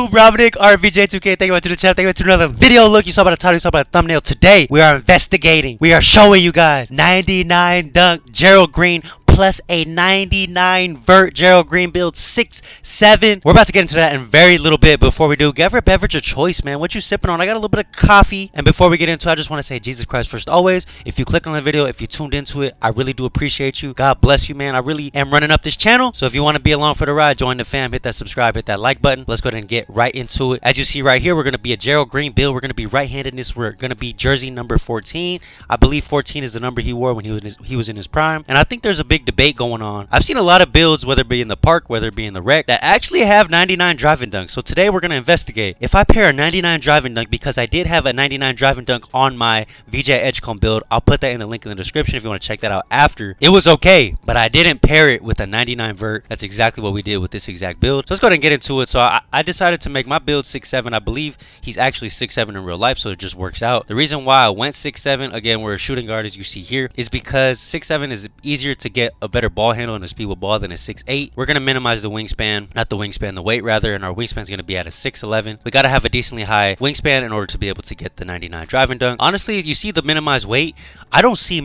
YouTube, Robinic, RBJ2K. Thank you to the channel. Thank you to another video. Look, you saw by the title, you saw by the thumbnail. Today, we are investigating. We are showing you guys 99 dunk Gerald Green plus a 99 vert Gerald Green build 6-7. We're about to get into that in very little bit. Before we do, give her a beverage of choice, man. What you sipping on? I got a little bit of coffee. And before we get into it, I just want to say Jesus Christ first always. If you clicked on the video, if you tuned into it, I really do appreciate you. God bless you, man. I really am running up this channel. So if you want to be along for the ride, join the fam, hit that subscribe, hit that like button. Let's go ahead and get right into it. As you see right here, we're going to be a Gerald Green build. We're going to be right-handed in this. We're going to be jersey number 14. I believe 14 is the number he wore when he was in his prime. And I think there's a big debate going on. I've seen a lot of builds, whether it be in the park, whether it be in the rec, that actually have 99 driving dunks. So today we're going to investigate. If I pair a 99 driving dunk, because I did have a 99 driving dunk on my VJ EDGECOMBE build, I'll put that in the link in the description if you want to check that out after. It was okay, but I didn't pair it with a 99 vert. That's exactly what we did with this exact build. So let's go ahead and get into it. So I decided to make my build 6-7. I believe he's actually 6-7 in real life, so it just works out. The reason why I went 6-7, again, we're a shooting guard as you see here, is because 6-7 is easier to get a better ball handle and a speed with ball than a 6'8". We're going to minimize the wingspan, not the wingspan, the weight rather, and our wingspan is going to be at a 6'11". We got to have a decently high wingspan in order to be able to get the 99 driving dunk. Honestly, you see the minimized weight, I don't see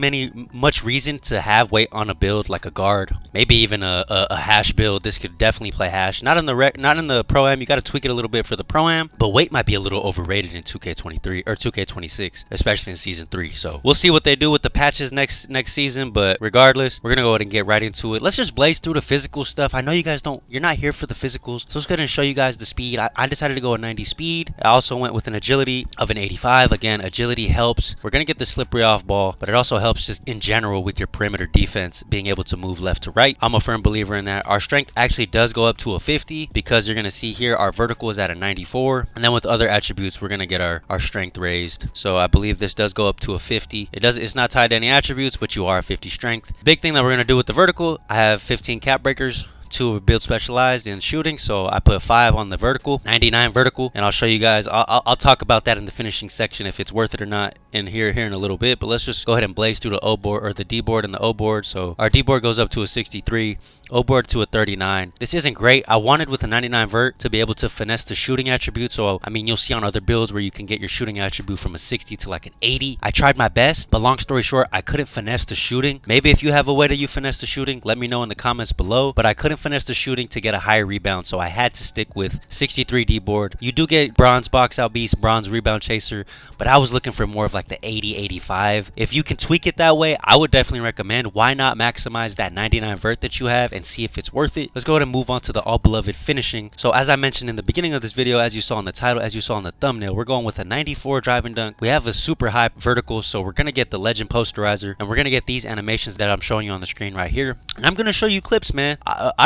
much reason to have weight on a build like a guard, maybe even a hash build. This could definitely play hash, not in the pro-am. You got to tweak it a little bit for the pro-am, but weight might be a little overrated in 2K23 or 2K26, especially in season 3. So we'll see what they do with the patches next season, but regardless, we're gonna go ahead and get right into it. Let's just blaze through the physical stuff. I know you guys you're not here for the physicals, so let's go ahead and show you guys the speed. I decided to go a 90 speed. I also went with an agility of an 85. Again, agility helps. We're gonna get the slippery off ball, but it also helps just in general with your perimeter defense, being able to move left to right. I'm a firm believer in that. Our strength actually does go up to a 50 because you're gonna see here our vertical is at a 94, and then with other attributes we're gonna get our strength raised. So I believe this does go up to a 50. It's not tied to any attributes, but you are a 50 strength. Big thing that we're gonna do with the vertical, I have 15 cap breakers, 2 build specialized in shooting, so I put 5 on the vertical, 99 vertical, and I'll show you guys. I'll talk about that in the finishing section if it's worth it or not in here in a little bit. But let's just go ahead and blaze through the O board, or the D board and the O board. So our D board goes up to a 63, O board to a 39. This isn't great. I wanted with a 99 vert to be able to finesse the shooting attribute. So I mean, you'll see on other builds where you can get your shooting attribute from a 60 to like an 80. I tried my best, but long story short, I couldn't finesse the shooting. Maybe if you have a way that you finesse the shooting, let me know in the comments below. But I couldn't finesse the shooting to get a higher rebound, so I had to stick with 63 D board. You do get bronze box out beast, bronze rebound chaser, but I was looking for more of like the 80-85. If you can tweak it that way, I would definitely recommend. Why not maximize that 99 vert that you have and see if it's worth it? Let's go ahead and move on to the all beloved finishing. So as I mentioned in the beginning of this video, as you saw in the title, as you saw in the thumbnail, we're going with a 94 driving dunk. We have a super high vertical, so we're gonna get the legend posterizer, and we're gonna get these animations that I'm showing you on the screen right here. And I'm gonna show you clips, man.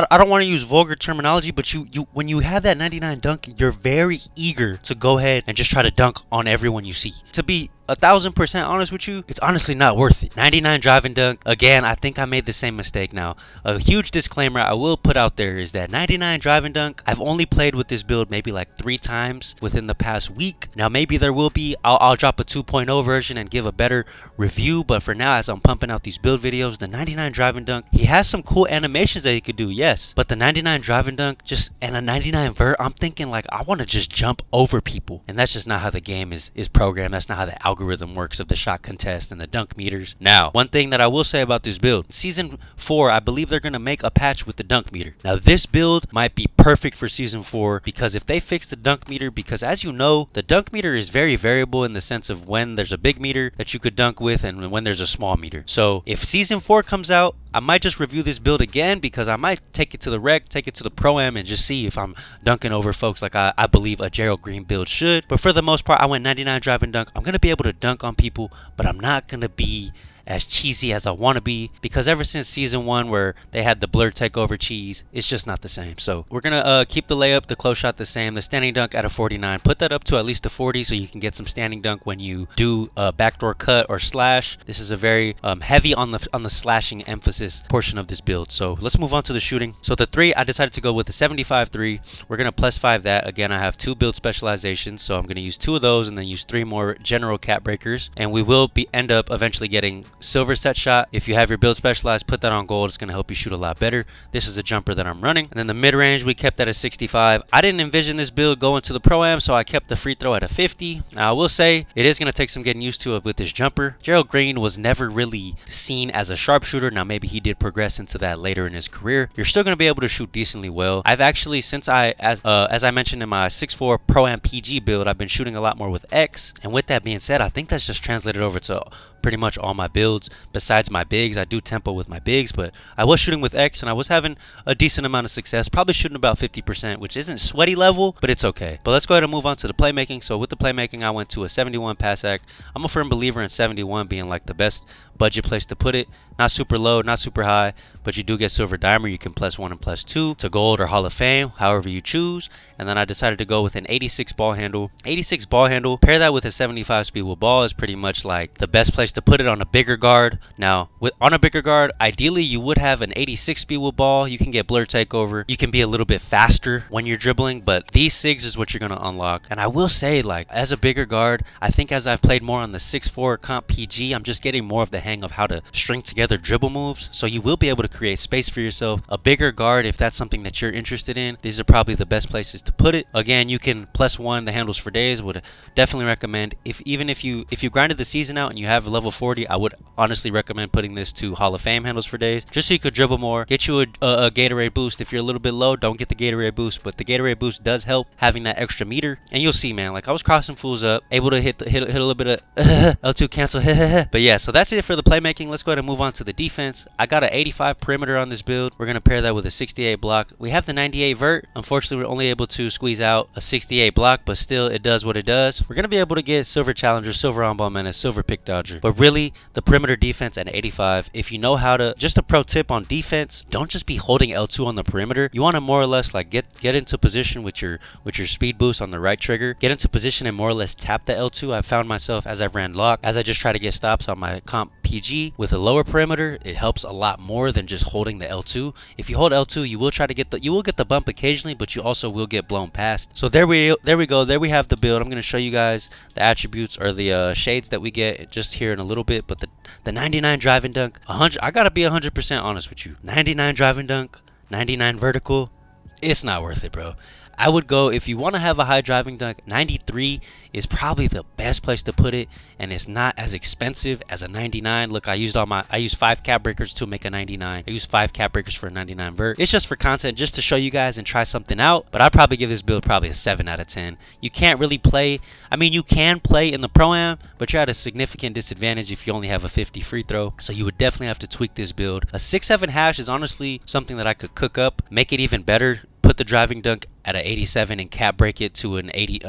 I don't want to use vulgar terminology, but when you have that 99 dunk, you're very eager to go ahead and just try to dunk on everyone you see. To be 1000% honest with you, it's honestly not worth it. 99 driving dunk, again, I think I made the same mistake. Now, a huge disclaimer I will put out there is that 99 driving dunk, I've only played with this build maybe like 3 times within the past week. Now maybe there will be, I'll drop a 2.0 version and give a better review, but for now, as I'm pumping out these build videos, the 99 driving dunk, he has some cool animations that he could do, yes, but the 99 driving dunk and a 99 vert, I'm thinking like I want to just jump over people, and that's just not how the game is programmed. That's not how the algorithm works of the shot contest and the dunk meters. Now, one thing that I will say about this build, season 4, I believe they're going to make a patch with the dunk meter. Now, this build might be perfect for season 4 because if they fix the dunk meter, because as you know, the dunk meter is very variable in the sense of when there's a big meter that you could dunk with and when there's a small meter. So if season 4 comes out, I might just review this build again because I might take it to the rec, take it to the pro-am, and just see if I'm dunking over folks like I believe a Gerald Green build should. But for the most part, I went 99 driving dunk. I'm going to be able to dunk on people, but I'm not going to be as cheesy as I want to be, because ever since season 1 where they had the blur takeover cheese, it's just not the same. So we're gonna keep the layup, the close shot the same, the standing dunk at a 49, put that up to at least a 40 so you can get some standing dunk when you do a backdoor cut or slash. This is a very heavy on the slashing emphasis portion of this build. So let's move on to the shooting. So the 3, I decided to go with the 75 3. We're gonna +5 that. Again, I have 2 build specializations, so I'm gonna use 2 of those and then use 3 more general cap breakers, and we will end up eventually getting silver set shot. If you have your build specialized, put that on gold. It's going to help you shoot a lot better. This is a jumper that I'm running. And then the mid-range, we kept that at 65. I didn't envision this build going to the Pro-Am, so I kept the free throw at a 50. Now, I will say, it is going to take some getting used to with this jumper. Gerald Green was never really seen as a sharpshooter. Now, maybe he did progress into that later in his career. You're still going to be able to shoot decently well. I've actually, since as I mentioned in my 6'4 Pro-Am PG build, I've been shooting a lot more with X. And with that being said, I think that's just translated over to pretty much all my builds besides my bigs. I do tempo with my bigs, but I was shooting with X and I was having a decent amount of success, probably shooting about 50%, which isn't sweaty level, but it's okay. But let's go ahead and move on to the playmaking. So with the playmaking, I went to a 71 pass act. I'm a firm believer in 71 being like the best budget place to put it. Not super low, not super high, but you do get silver dimer. You can +1 and +2 to gold or Hall of Fame, however you choose. And then I decided to go with an 86 ball handle. 86 ball handle, pair that with a 75 speed with ball is pretty much like the best place to put it on a bigger guard. Now, on a bigger guard, ideally you would have an 86 speed with ball. You can get blur takeover. You can be a little bit faster when you're dribbling, but these SIGs is what you're going to unlock. And I will say, like, as a bigger guard, I think as I've played more on the 6'4 comp PG, I'm just getting more of the hang of how to string together dribble moves, so you will be able to create space for yourself. A bigger guard, if that's something that you're interested in, these are probably the best places to put it. Again, you can +1 the handles for days. Would definitely recommend, even if you grinded the season out and you have a level 40, I would honestly recommend putting this to Hall of Fame handles for days, just so you could dribble more, get you a Gatorade boost. If you're a little bit low, don't get the Gatorade boost, but the Gatorade boost does help having that extra meter. And you'll see, man, like I was crossing fools up, able to hit a little bit of L2 cancel. But yeah, so that's it for the playmaking. Let's go ahead and move on to the defense. I got an 85 perimeter on this build. We're going to pair that with a 68 block. We have the 98 vert. Unfortunately, we're only able to squeeze out a 68 block, but still it does what it does. We're going to be able to get silver challenger, silver on-ball menace, silver pick dodger. But really, the perimeter defense at 85, if you know how to, just a pro tip on defense, don't just be holding L2 on the perimeter. You want to more or less like get into position with your speed boost on the right trigger. Get into position and more or less tap the L2. I found myself as I've ran lock, as I just try to get stops on my comp PG with a lower perimeter, it helps a lot more than just holding the L2. If you hold L2, you will get the bump occasionally, but you also will get blown past. So there we go. There we have the build. I'm going to show you guys the attributes or the shades that we get just here in a little bit. But the 99 driving dunk, 100. I gotta be 100% honest with you. 99 driving dunk, 99 vertical. It's not worth it, bro. I would go, if you want to have a high driving dunk, 93 is probably the best place to put it, and it's not as expensive as a 99. Look, I used 5 cap breakers to make a 99. I used 5 cap breakers for a 99 vert. It's just for content, just to show you guys and try something out, but I'd probably give this build probably a 7 out of 10. You can't really play, I mean, you can play in the Pro-Am, but you're at a significant disadvantage if you only have a 50 free throw, so you would definitely have to tweak this build. A 6-7 hash is honestly something that I could cook up, make it even better. Put the driving dunk at an 87 and cap break it to a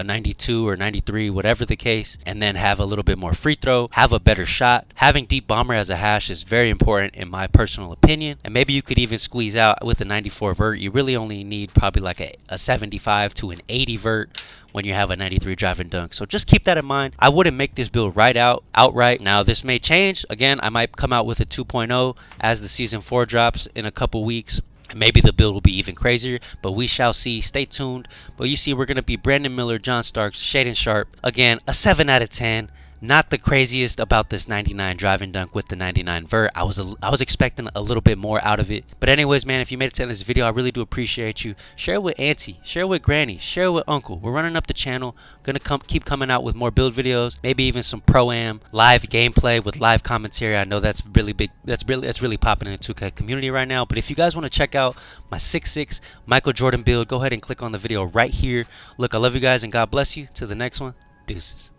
92 or 93, whatever the case, and then have a little bit more free throw, have a better shot. Having deep bomber as a hash is very important in my personal opinion, and maybe you could even squeeze out with a 94 vert. You really only need probably like a 75 to an 80 vert when you have a 93 driving dunk. So just keep that in mind. I wouldn't make this build outright. Now this may change. Again, I might come out with a 2.0 as the season 4 drops in a couple weeks. Maybe the build will be even crazier, but we shall see. Stay tuned. But you see, we're going to be Brandon Miller, John Starks, Shaden Sharp. Again, a 7 out of 10. Not the craziest about this 99 driving dunk with the 99 vert. I was expecting a little bit more out of it. But anyways, man, if you made it to the end of this video, I really do appreciate you. Share it with auntie, share it with granny, share it with uncle. We're running up the channel. Gonna keep coming out with more build videos, maybe even some Pro-Am live gameplay with live commentary. I know that's really big. That's really popping in the 2K community right now. But if you guys want to check out my 6'6" Michael Jordan build, go ahead and click on the video right here. Look, I love you guys and God bless you. To the next one, deuces.